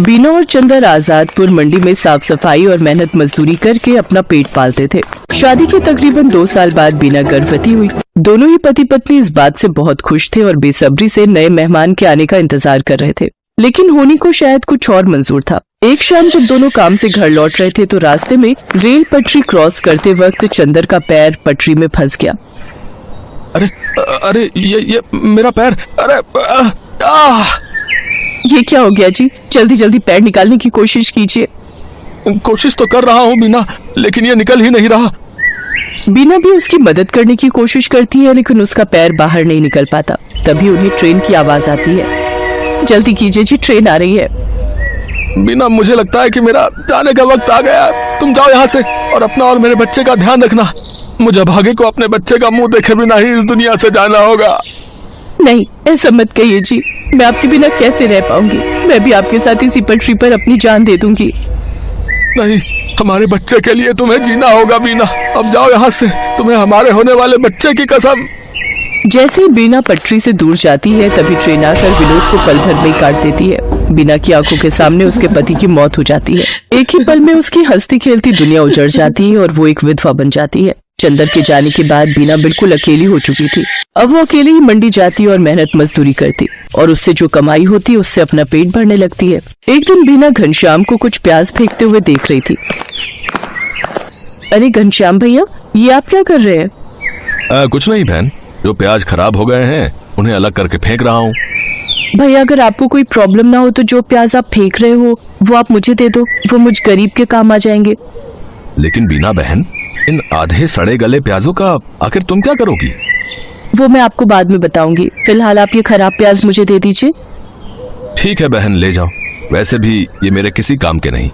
बीना और चंदर आजादपुर मंडी में साफ सफाई और मेहनत मजदूरी करके अपना पेट पालते थे। शादी के तकरीबन 2 साल बाद बीना गर्भवती हुई। दोनों ही पति पत्नी इस बात से बहुत खुश थे और बेसब्री से नए मेहमान के आने का इंतजार कर रहे थे, लेकिन होनी को शायद कुछ और मंजूर था। एक शाम जब दोनों काम से घर लौट रहे थे तो रास्ते में रेल पटरी क्रॉस करते वक्त चंदर का पैर पटरी में फंस गया। अरे अरे ये मेरा पैर, अरे ये क्या हो गया जी? जल्दी जल्दी पैर निकालने की कोशिश कीजिए। कोशिश तो कर रहा हूँ बीना, लेकिन ये निकल ही नहीं रहा। बीना भी उसकी मदद करने की कोशिश करती है, लेकिन उसका पैर बाहर नहीं निकल पाता। तभी उन्हें ट्रेन की आवाज आती है। जल्दी कीजिए जी, ट्रेन आ रही है। बीना, मुझे लगता है कि मेरा जाने का वक्त आ गया है। तुम जाओ यहाँ से और अपना और मेरे बच्चे का ध्यान रखना। मुझे भागे को अपने बच्चे का मुंह देखे बिना ही इस दुनिया से जाना होगा। नहीं, ऐसा मत कहिए जी, मैं आपके बिना कैसे रह पाऊंगी? मैं भी आपके साथ इसी पटरी पर अपनी जान दे दूंगी। नहीं, हमारे बच्चे के लिए तुम्हें जीना होगा बीना। अब जाओ यहाँ से, तुम्हें हमारे होने वाले बच्चे की कसम। जैसे ही बीना पटरी से दूर जाती है तभी ट्रेन आकर विनोद को पल भर में काट देती है। बीना की आंखों के सामने उसके पति की मौत हो जाती है। एक ही पल में उसकी हंसती खेलती दुनिया उजड़ जाती है और वो एक विधवा बन जाती है। चंदर के जाने के बाद बीना बिल्कुल अकेली हो चुकी थी। अब वो अकेली ही मंडी जाती और मेहनत मजदूरी करती और उससे जो कमाई होती उससे अपना पेट भरने लगती है। एक दिन बीना घनश्याम को कुछ प्याज फेंकते हुए देख रही थी। अरे घनश्याम भैया, ये आप क्या कर रहे हैं? कुछ नहीं बहन, जो प्याज खराब हो गए हैं उन्हें अलग करके फेंक रहा हूँ। भैया, अगर आपको कोई प्रॉब्लम ना हो तो जो प्याज आप फेंक रहे हो वो आप मुझे दे दो, वो मुझ गरीब के काम आ जाएंगे। लेकिन बीना बहन, इन आधे सड़े गले प्याजों का आखिर तुम क्या करोगी? वो मैं आपको बाद में बताऊंगी। फिलहाल आप ये खराब प्याज मुझे दे दीजिए। ठीक है बहन, ले जाओ। वैसे भी ये मेरे किसी काम के नहीं।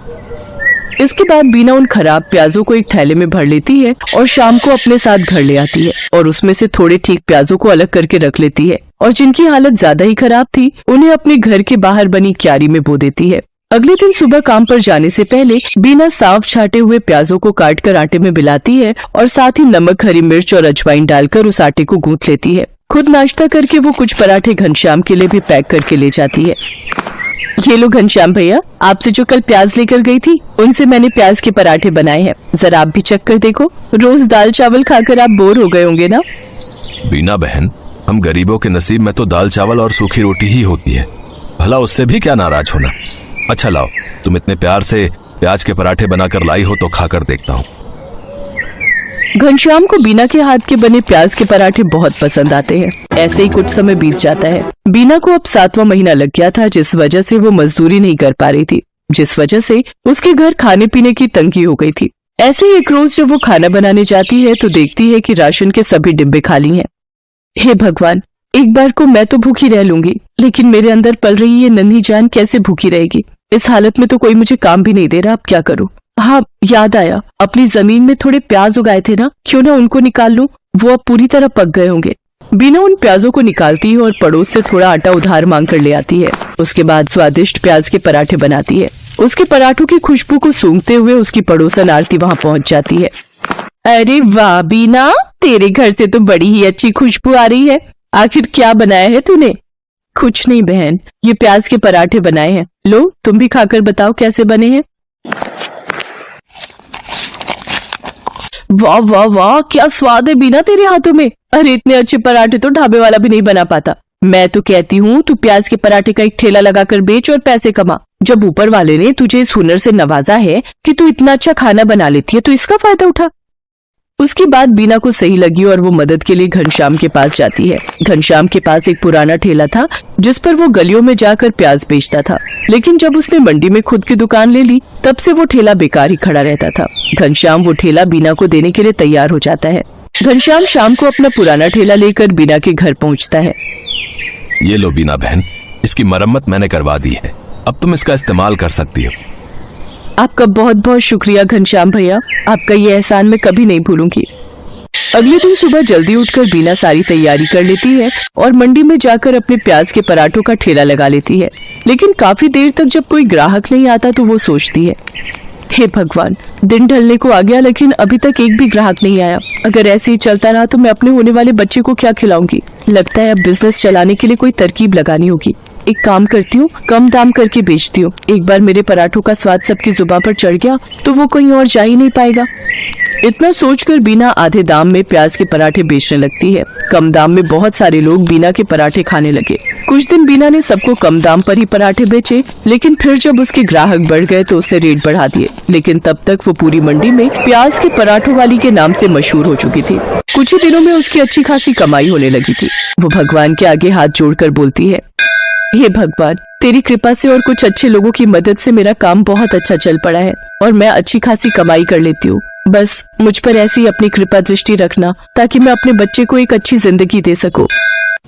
इसके बाद बीना उन खराब प्याजों को एक थैले में भर लेती है और शाम को अपने साथ घर ले आती है और उसमें से थोड़े ठीक प्याजों को अलग करके रख लेती है और जिनकी हालत ज्यादा ही खराब थी उन्हें अपने घर के बाहर बनी क्यारी में बो देती है। अगले दिन सुबह काम पर जाने से पहले बीना साफ छाटे हुए प्याजों को काटकर आटे में मिलाती है और साथ ही नमक, हरी मिर्च और अजवाइन डालकर उस आटे को गूंथ लेती है। खुद नाश्ता करके वो कुछ पराठे घनश्याम के लिए भी पैक करके ले जाती है। ये लो घनश्याम भैया, आपसे जो कल प्याज लेकर गई थी उनसे मैंने प्याज के पराठे बनाए हैं, जरा आप भी चख कर देखो। रोज दाल चावल खाकर आप बोर हो गए होंगे ना? बीना बहन, हम गरीबों के नसीब में तो दाल चावल और सूखी रोटी ही होती है, भला उससे भी क्या नाराज होना। अच्छा लाओ, तुम इतने प्यार से प्याज के पराठे बनाकर लाई हो तो खाकर देखता हूँ। घनश्याम को बीना के हाथ के बने प्याज के पराठे बहुत पसंद आते हैं। ऐसे ही कुछ समय बीत जाता है। बीना को अब 7वां महीना लग गया था, जिस वजह से वो मजदूरी नहीं कर पा रही थी, जिस वजह से उसके घर खाने पीने की तंगी हो गई थी। ऐसे ही एक रोज जब वो खाना बनाने जाती है तो देखती है कि राशन के सभी डिब्बे खाली हैं। हे भगवान, एक बार को मैं तो भूखी रह लूंगी, लेकिन मेरे अंदर पल रही ये नन्ही जान कैसे भूखी रहेगी? इस हालत में तो कोई मुझे काम भी नहीं दे रहा, अब क्या करूं? हाँ, याद आया, अपनी जमीन में थोड़े प्याज उगाए थे ना, क्यों ना उनको निकाल लूं, वो अब पूरी तरह पक गए होंगे। बीना उन प्याजों को निकालती है और पड़ोस से थोड़ा आटा उधार मांग कर ले आती है। उसके बाद स्वादिष्ट प्याज के पराठे बनाती है। उसके पराठों की खुशबू को सूंघते हुए उसकी पड़ोसन आरती वहाँ पहुँच जाती है। अरे वाह बीना, तेरे घर से तो बड़ी ही अच्छी खुशबू आ रही है। आखिर क्या बनाया है तूने? कुछ नहीं बहन, ये प्याज के पराठे बनाए हैं। लो, तुम भी खाकर बताओ कैसे बने हैं। वाह वाह वाह, क्या स्वाद है बीना तेरे हाथों में। अरे इतने अच्छे पराठे तो ढाबे वाला भी नहीं बना पाता। मैं तो कहती हूँ तू प्याज के पराठे का एक ठेला लगाकर बेच और पैसे कमा। जब ऊपर वाले ने तुझे इस हुनर से नवाजा है कि तू इतना अच्छा खाना बना लेती है तो इसका फायदा उठा। उसकी बात बीना को सही लगी और वो मदद के लिए घनश्याम के पास जाती है। घनश्याम के पास एक पुराना ठेला था जिस पर वो गलियों में जाकर प्याज बेचता था, लेकिन जब उसने मंडी में खुद की दुकान ले ली तब से वो ठेला बेकार ही खड़ा रहता था। घनश्याम वो ठेला बीना को देने के लिए तैयार हो जाता है। घनश्याम शाम को अपना पुराना ठेला लेकर बीना के घर पहुँचता है। ये लो बीना बहन, इसकी मरम्मत मैंने करवा दी है, अब तुम इसका इस्तेमाल कर सकती हो। आपका बहुत बहुत शुक्रिया घनश्याम भैया, आपका ये एहसान मैं कभी नहीं भूलूंगी। अगले दिन सुबह जल्दी उठकर बीना सारी तैयारी कर लेती है और मंडी में जाकर अपने प्याज के पराठों का ठेला लगा लेती है। लेकिन काफी देर तक जब कोई ग्राहक नहीं आता तो वो सोचती है, हे भगवान, दिन ढलने को आ गया लेकिन अभी तक एक भी ग्राहक नहीं आया। अगर ऐसे ही चलता रहा तो मैं अपने होने वाले बच्चे को क्या खिलाऊंगी? लगता है अब बिजनेस चलाने के लिए कोई तरकीब लगानी होगी। एक काम करती हूँ, कम दाम करके बेचती हूँ। एक बार मेरे पराठों का स्वाद सबकी जुबान पर चढ़ गया तो वो कहीं और जा ही नहीं पाएगा। इतना सोचकर बीना आधे दाम में प्याज के पराठे बेचने लगती है। कम दाम में बहुत सारे लोग बीना के पराठे खाने लगे। कुछ दिन बीना ने सबको कम दाम पर ही पराठे बेचे, लेकिन फिर जब उसके ग्राहक बढ़ गए तो उसने रेट बढ़ा दिए। लेकिन तब तक वो पूरी मंडी में प्याज के पराठों वाली के नाम से मशहूर हो चुकी थी। कुछ ही दिनों में उसकी अच्छी खासी कमाई होने लगी थी। वो भगवान के आगे हाथ जोड़कर बोलती है, हे भगवान, तेरी कृपा से और कुछ अच्छे लोगों की मदद से मेरा काम बहुत अच्छा चल पड़ा है और मैं अच्छी खासी कमाई कर लेती हूँ। बस मुझ पर ऐसी ही अपनी कृपा दृष्टि रखना ताकि मैं अपने बच्चे को एक अच्छी जिंदगी दे सकूं।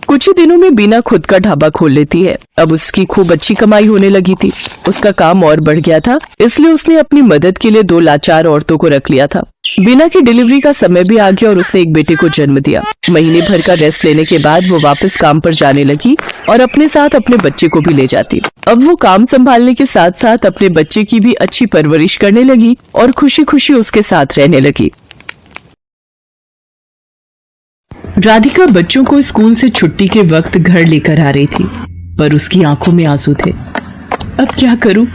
कुछ ही दिनों में बीना खुद का ढाबा खोल लेती है। अब उसकी खूब अच्छी कमाई होने लगी थी। उसका काम और बढ़ गया था, इसलिए उसने अपनी मदद के लिए 2 लाचार औरतों को रख लिया था। बीना की डिलीवरी का समय भी आ गया और उसने एक बेटे को जन्म दिया। महीने भर का रेस्ट लेने के बाद वो वापस काम पर जाने लगी और अपने साथ अपने बच्चे को भी ले जाती। अब वो काम संभालने के साथ साथ अपने बच्चे की भी अच्छी परवरिश करने लगी और खुशी खुशी उसके साथ रहने लगी। राधिका बच्चों को स्कूल से छुट्टी के वक्त घर लेकर आ रही थी, पर उसकी आंखों में आंसू थे। अब क्या करूं?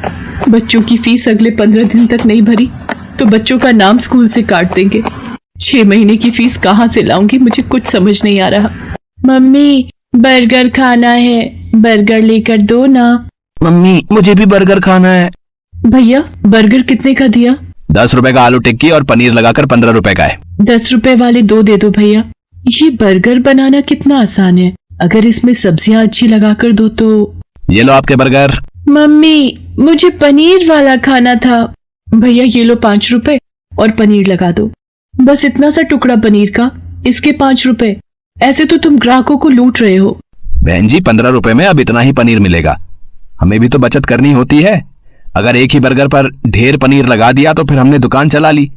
बच्चों की फीस अगले 15 दिन तक नहीं भरी तो बच्चों का नाम स्कूल से काट देंगे। 6 महीने की फीस कहाँ से लाऊंगी? मुझे कुछ समझ नहीं आ रहा। मम्मी, बर्गर खाना है, बर्गर लेकर दो ना। मम्मी, मुझे भी बर्गर खाना है। भैया, बर्गर कितने का दिया? 10 रुपए का आलू टिक्की और पनीर लगाकर 15 रुपए का है। 10 रुपए वाले 2 दे दो भैया। ये बर्गर बनाना कितना आसान है, अगर इसमें सब्जियां अच्छी लगाकर दो तो। ये लो आपके बर्गर। मम्मी, मुझे पनीर वाला खाना था। भैया, ये लो 5 रुपए और पनीर लगा दो। बस इतना सा टुकड़ा पनीर का, इसके 5 रुपए। ऐसे तो तुम ग्राहकों को लूट रहे हो। बहन जी, 15 रुपए में अब इतना ही पनीर मिलेगा। हमें भी तो बचत करनी होती है। अगर एक ही बर्गर पर ढेर पनीर लगा दिया तो फिर हमने दुकान चला ली,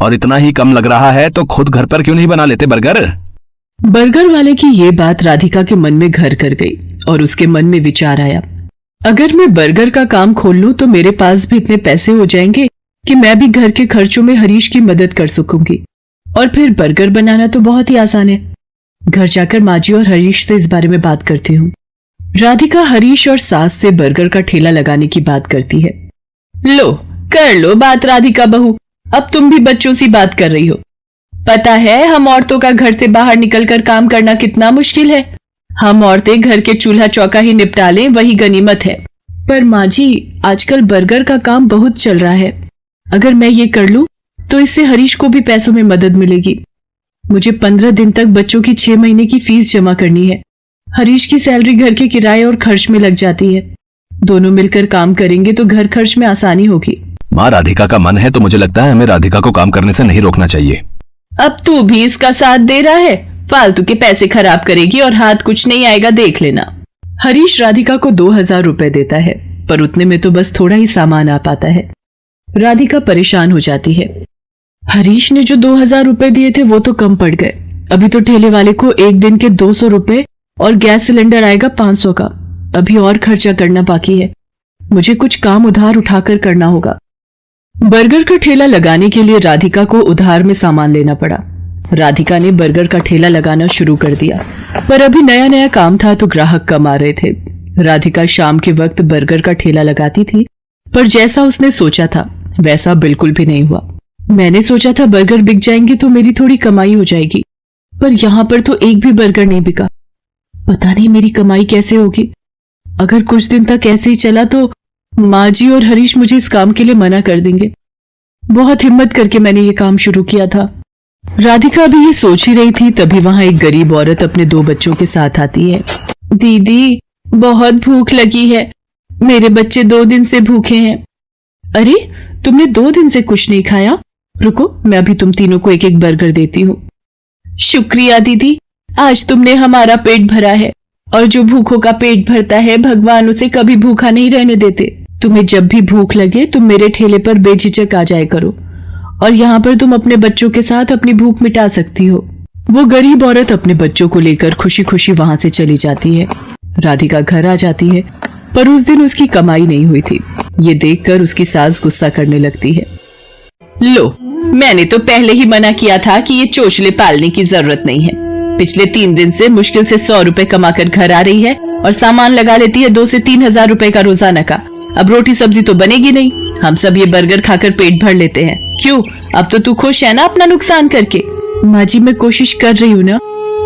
और इतना ही कम लग रहा है तो खुद घर पर क्यों नहीं बना लेते बर्गर। बर्गर वाले की ये बात राधिका के मन में घर कर गई और उसके मन में विचार आया, अगर मैं बर्गर का काम खोल लूं तो मेरे पास भी इतने पैसे हो जाएंगे कि मैं भी घर के खर्चों में हरीश की मदद कर सकूंगी। और फिर बर्गर बनाना तो बहुत ही आसान है। घर जाकर माजी और हरीश से इस बारे में बात करती हूँ। राधिका हरीश और सास से बर्गर का ठेला लगाने की बात करती है। लो, कर लो बात राधिका बहू, अब तुम भी बच्चों सी बात कर रही हो। पता है हम औरतों का घर से बाहर निकलकर काम करना कितना मुश्किल है। हम औरतें घर के चूल्हा चौका ही निपटा लें, वही गनीमत है। पर माँ जी, आजकल बर्गर का काम बहुत चल रहा है। अगर मैं ये कर लूं तो इससे हरीश को भी पैसों में मदद मिलेगी। मुझे 15 दिन तक बच्चों की 6 महीने की फीस जमा करनी है। हरीश की सैलरी घर के किराए और खर्च में लग जाती है। दोनों मिलकर काम करेंगे तो घर खर्च में आसानी होगी। माँ, राधिका का मन है तो मुझे लगता है हमें राधिका को काम करने से नहीं रोकना चाहिए। अब तू भी इसका साथ दे रहा है? फालतू के पैसे खराब करेगी और हाथ कुछ नहीं आएगा, देख लेना। हरीश राधिका को 2000 रुपए देता है, पर उतने में तो बस थोड़ा ही सामान आ पाता है। राधिका परेशान हो जाती है। हरीश ने जो 2000 रुपए दिए थे वो तो कम पड़ गए। अभी तो ठेले वाले को एक दिन के 200 रुपए और गैस सिलेंडर आएगा 500 का। अभी और खर्चा करना बाकी है। मुझे कुछ काम उधार उठाकर करना होगा। बर्गर का ठेला लगाने के लिए राधिका को उधार में सामान लेना पड़ा। राधिका ने बर्गर का ठेला लगाना शुरू कर दिया, पर अभी नया नया काम था तो ग्राहक कम आ रहे थे। राधिका शाम के वक्त बर्गर का ठेला लगाती थी, पर जैसा उसने सोचा था वैसा बिल्कुल भी नहीं हुआ। मैंने सोचा था बर्गर बिक जाएंगे तो मेरी थोड़ी कमाई हो जाएगी, पर यहाँ पर तो एक भी बर्गर नहीं बिका। पता नहीं मेरी कमाई कैसे होगी। अगर कुछ दिन तक ऐसे ही चला तो माँ जी और हरीश मुझे इस काम के लिए मना कर देंगे। बहुत हिम्मत करके मैंने ये काम शुरू किया था। राधिका अभी ये सोच ही रही थी, तभी वहां एक गरीब औरत अपने 2 बच्चों के साथ आती है। दीदी, बहुत भूख लगी है, मेरे बच्चे 2 दिन से भूखे हैं। अरे, तुमने 2 दिन से कुछ नहीं खाया? रुको, मैं अभी तुम तीनों को एक एक बर्गर देती हूँ। शुक्रिया दीदी, आज तुमने हमारा पेट भरा है, और जो भूखों का पेट भरता है भगवान उसे कभी भूखा नहीं रहने देते। तुम्हें जब भी भूख लगे तुम मेरे ठेले पर बेझिझक आ जाया करो, और यहाँ पर तुम अपने बच्चों के साथ अपनी भूख मिटा सकती हो। वो गरीब औरत अपने बच्चों को लेकर खुशी खुशी वहां से चली जाती है। राधिका घर आ जाती है, पर उस दिन उसकी कमाई नहीं हुई थी। ये देखकर उसकी सास गुस्सा करने लगती है। लो, मैंने तो पहले ही मना किया था कि ये चोचले पालने की जरूरत नहीं है। पिछले 3 दिन से मुश्किल से 100 रुपए कमाकर घर आ रही है और सामान लगा लेती है 2 से 3 हजार रुपए का रोजाना का। अब रोटी सब्जी तो बनेगी नहीं, हम सब ये बर्गर खाकर पेट भर लेते हैं। क्यों, अब तो तू खुश है ना अपना नुकसान करके? माँ जी, मैं कोशिश कर रही हूँ ना,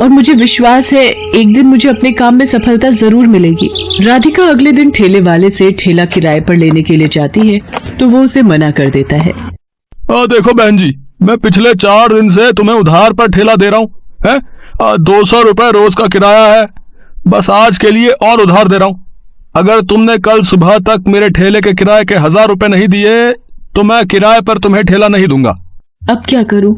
और मुझे विश्वास है एक दिन मुझे अपने काम में सफलता जरूर मिलेगी। राधिका अगले दिन ठेले वाले से ठेला किराए पर लेने के लिए जाती है तो वो उसे मना कर देता है। देखो बहन जी, मैं पिछले 4 दिन से तुम्हें उधार पर ठेला दे रहा हूँ, है 200 रुपए रोज का किराया है, बस आज के लिए और उधार दे रहा हूँ। अगर तुमने कल सुबह तक मेरे ठेले के किराए के 1000 रुपए नहीं दिए तो मैं किराए पर तुम्हें ठेला नहीं दूंगा। अब क्या करूं?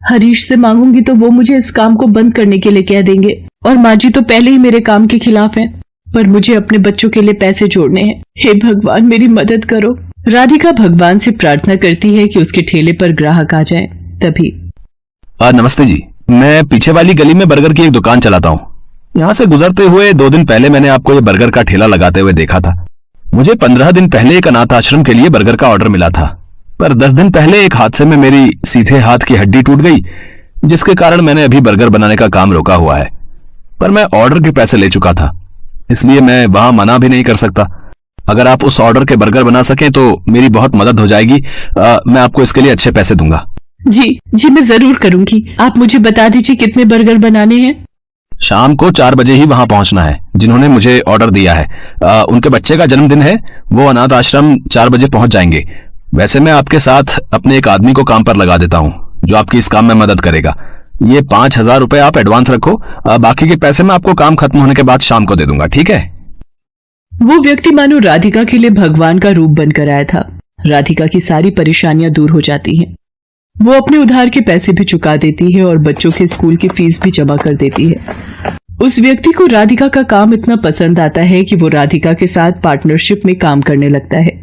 हरीश से मांगूंगी तो वो मुझे इस काम को बंद करने के लिए कह देंगे, और माँ जी तो पहले ही मेरे काम के खिलाफ है, पर मुझे अपने बच्चों के लिए पैसे जोड़ने हैं। हे भगवान, मेरी मदद करो। राधिका भगवान से प्रार्थना करती है कि उसके ठेले पर ग्राहक आ जाए। तभी नमस्ते जी, मैं पीछे वाली गली में बर्गर की एक दुकान चलाता हूँ। यहाँ से गुजरते हुए 2 दिन पहले मैंने आपको ये बर्गर का ठेला लगाते हुए देखा था। मुझे 15 दिन पहले एक अनाथ आश्रम के लिए बर्गर का ऑर्डर मिला था, पर 10 दिन पहले एक हादसे में मेरी सीधे हाथ की हड्डी टूट गई, जिसके कारण मैंने अभी बर्गर बनाने का काम रोका हुआ है। पर मैं ऑर्डर के पैसे ले चुका था, इसलिए मैं वहां मना भी नहीं कर सकता। अगर आप उस ऑर्डर के बर्गर बना सकें तो मेरी बहुत मदद हो जाएगी। मैं आपको इसके लिए अच्छे पैसे दूंगा। जी, मैं जरूर करूंगी। आप मुझे बता दीजिए कितने बर्गर बनाने हैं। शाम को 4 बजे ही वहां पहुंचना है। जिन्होंने मुझे ऑर्डर दिया है उनके बच्चे का जन्मदिन है, वो अनाथ आश्रम 4 बजे पहुंच जाएंगे। वैसे मैं आपके साथ अपने एक आदमी को काम पर लगा देता हूं जो आपकी इस काम में मदद करेगा। ये 5000 रुपए आप एडवांस रखो, बाकी के पैसे मैं आपको काम खत्म होने के बाद शाम को दे दूंगा, ठीक है? वो व्यक्ति मानो राधिका के लिए भगवान का रूप बनकर आया था। राधिका की सारी परेशानियां दूर हो जाती हैं। वो अपने उधार के पैसे भी चुका देती है और बच्चों के स्कूल की फीस भी जमा कर देती है। उस व्यक्ति को राधिका का काम इतना पसंद आता है कि वो राधिका के साथ पार्टनरशिप में काम करने लगता है।